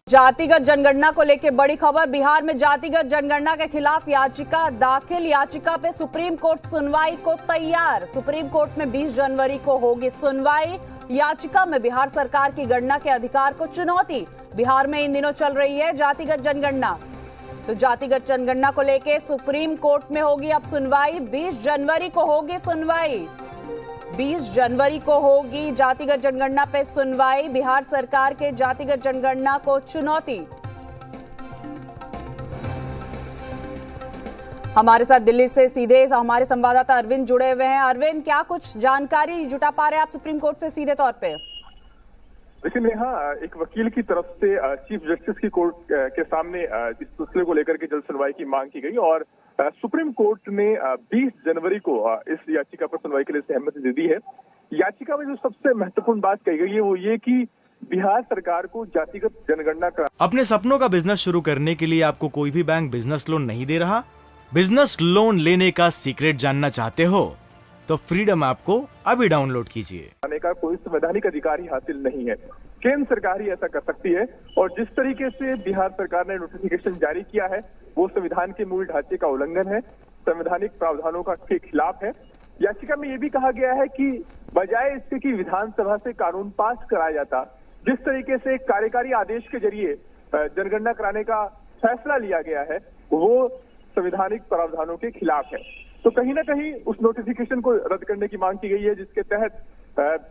जातिगत जनगणना को लेकर बड़ी खबर। बिहार में जातिगत जनगणना के खिलाफ याचिका दाखिल। याचिका पे सुप्रीम कोर्ट सुनवाई को तैयार। सुप्रीम कोर्ट में 20 जनवरी को होगी सुनवाई। याचिका में बिहार सरकार की गणना के अधिकार को चुनौती। बिहार में इन दिनों चल रही है जातिगत जनगणना, तो जातिगत जनगणना को लेकर सुप्रीम कोर्ट में होगी अब सुनवाई। 20 जनवरी को होगी सुनवाई। 20 जनवरी को होगी जातिगत जनगणना पे सुनवाई। बिहार सरकार के जातिगत जनगणना को चुनौती। हमारे साथ दिल्ली से सीधे हमारे संवाददाता अरविंद जुड़े हुए हैं। अरविंद, क्या कुछ जानकारी जुटा पा रहे हैं आप सुप्रीम कोर्ट से सीधे तौर पे? देखिए नेहा, एक वकील की तरफ से चीफ जस्टिस की कोर्ट के सामने इस सिलसिले को लेकर के जल्द सुनवाई की मांग की गई और सुप्रीम कोर्ट ने 20 जनवरी को इस याचिका पर सुनवाई के लिए सहमति दे दी है। याचिका में जो सबसे महत्वपूर्ण बात कही गई है वो ये कि बिहार सरकार को जातिगत जनगणना का अपने सपनों का बिजनेस शुरू करने के लिए आपको कोई भी बैंक बिजनेस लोन नहीं दे रहा। बिजनेस लोन लेने का सीक्रेट जानना चाहते हो तो फ्रीडम ऐप को अभी डाउनलोड कीजिए। आने का कोई संवैधानिक अधिकार ही हासिल नहीं है, केंद्र सरकार ही ऐसा कर सकती है। और जिस तरीके से बिहार सरकार ने नोटिफिकेशन जारी किया है वो संविधान के मूल ढांचे का उल्लंघन है, संवैधानिक प्रावधानों के खिलाफ है। याचिका में ये भी कहा गया है कि बजाय इसके कि विधानसभा से कानून पास कराया जाता, जिस तरीके से एक कार्यकारी आदेश के जरिए जनगणना कराने का फैसला लिया गया है वो संवैधानिक प्रावधानों के खिलाफ है। तो कहीं ना कहीं उस नोटिफिकेशन को रद्द करने की मांग की गई है जिसके तहत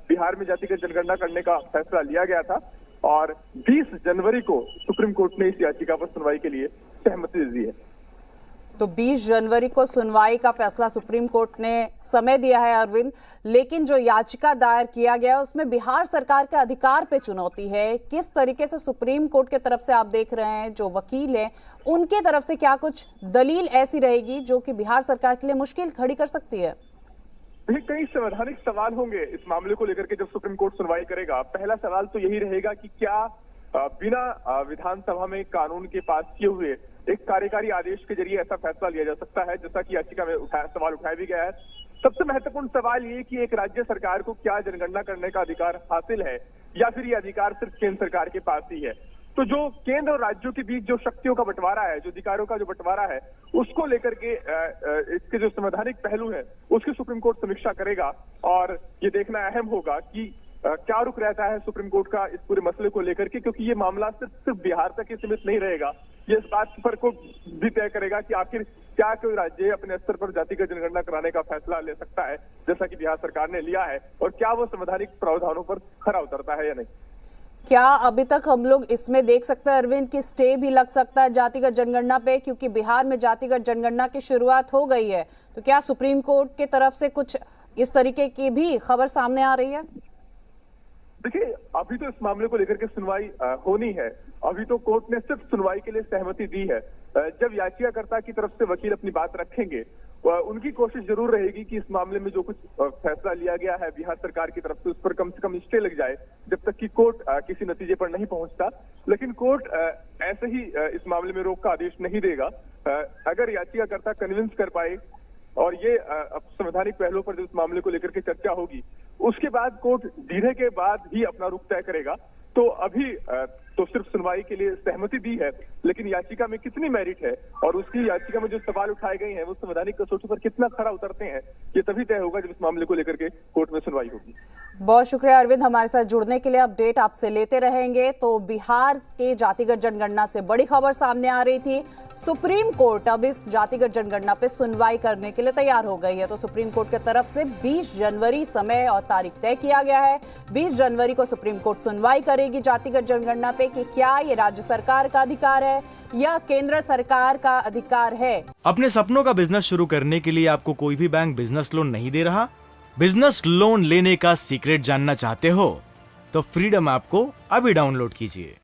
बिहार में जातिगत जनगणना करने का फैसला लिया गया था और 20 जनवरी को सुप्रीम कोर्ट ने इस याचिका पर सुनवाई के लिए सहमति दे दी है। तो 20 जनवरी को सुनवाई का फैसला सुप्रीम कोर्ट ने समय दिया है अरविंद, लेकिन जो याचिका दायर किया गया उसमें बिहार सरकार के अधिकार पे चुनौती है। किस तरीके से सुप्रीम कोर्ट की तरफ से आप देख रहे हैं, जो वकील हैं उनके तरफ से क्या कुछ दलील ऐसी रहेगी जो कि बिहार सरकार के लिए मुश्किल खड़ी कर सकती है? कई संवैधानिक सवाल होंगे इस मामले को लेकर के जब सुप्रीम कोर्ट सुनवाई करेगा। पहला सवाल तो यही रहेगा कि क्या बिना विधानसभा में कानून के पास किए हुए एक कार्यकारी आदेश के जरिए ऐसा फैसला लिया जा सकता है, जैसा कि याचिका में सवाल उठाया भी गया है। सबसे महत्वपूर्ण सवाल ये कि एक राज्य सरकार को क्या जनगणना करने का अधिकार हासिल है या फिर ये अधिकार सिर्फ केंद्र सरकार के पास ही है। तो जो केंद्र और राज्यों के बीच जो शक्तियों का बंटवारा है, जो अधिकारों का जो बंटवारा है, उसको लेकर के इसके जो संवैधानिक पहलू है उसकी सुप्रीम कोर्ट समीक्षा करेगा और ये देखना अहम होगा कि क्या रुख रहता है सुप्रीम कोर्ट का इस पूरे मसले को लेकर के, क्योंकि ये मामला सिर्फ बिहार तक ही सीमित नहीं रहेगा। ये इस बात पर को भी तय करेगा कि आखिर क्या कोई राज्य अपने स्तर पर जातिगत जनगणना कराने का फैसला ले सकता है जैसा कि बिहार सरकार ने लिया है, और क्या वो संवैधानिक प्रावधानों पर खरा उतरता है या नहीं। क्या अभी तक हम लोग इसमें देख सकते हैं अरविंद की स्टे भी लग सकता है जातिगत जनगणना पे, क्योंकि बिहार में जातिगत जनगणना की शुरुआत हो गई है, तो क्या सुप्रीम कोर्ट की तरफ से कुछ इस तरीके की भी खबर सामने आ रही है? देखिए, अभी तो इस मामले को लेकर के सुनवाई होनी है। अभी तो कोर्ट ने सिर्फ सुनवाई के लिए सहमति दी है। जब याचिकाकर्ता की तरफ से वकील अपनी बात रखेंगे उनकी कोशिश जरूर रहेगी कि इस मामले में जो कुछ फैसला लिया गया है बिहार सरकार की तरफ से उस पर कम से कम स्टे लग जाए जब तक कि कोर्ट किसी नतीजे पर नहीं पहुंचता। लेकिन कोर्ट ऐसे ही इस मामले में रोक का आदेश नहीं देगा। अगर याचिकाकर्ता कन्विंस कर पाए और ये संवैधानिक पहलुओं पर जो इस मामले को लेकर के चर्चा होगी उसके बाद कोर्ट धीरे के बाद ही अपना रुख तय करेगा। तो अभी तो सिर्फ सुनवाई के लिए सहमति दी है, लेकिन याचिका में कितनी मेरिट है और उसकी याचिका में जो सवाल उठाए गए हैं वो संवैधानिक कसौटी पर कितना खरा उतरते हैं ये तभी तय होगा जब इस मामले को लेकर के कोर्ट में सुनवाई होगी। बहुत शुक्रिया अरविंद हमारे साथ जुड़ने के लिए। अपडेट आपसे लेते रहेंगे। तो बिहार के जातिगत जनगणना से बड़ी खबर सामने आ रही थी। सुप्रीम कोर्ट अब इस जातिगत जनगणना पे सुनवाई करने के लिए तैयार हो गई है। तो सुप्रीम कोर्ट की तरफ से 20 जनवरी समय और तारीख तय किया गया है। 20 जनवरी को सुप्रीम कोर्ट सुनवाई करेगी जातिगत जनगणना पे कि क्या ये राज्य सरकार का अधिकार है या केंद्र सरकार का अधिकार है। अपने सपनों का बिजनेस शुरू करने के लिए आपको कोई भी बैंक बिजनेस लोन नहीं दे रहा। बिजनेस लोन लेने का सीक्रेट जानना चाहते हो तो फ्रीडम ऐप को अभी डाउनलोड कीजिए।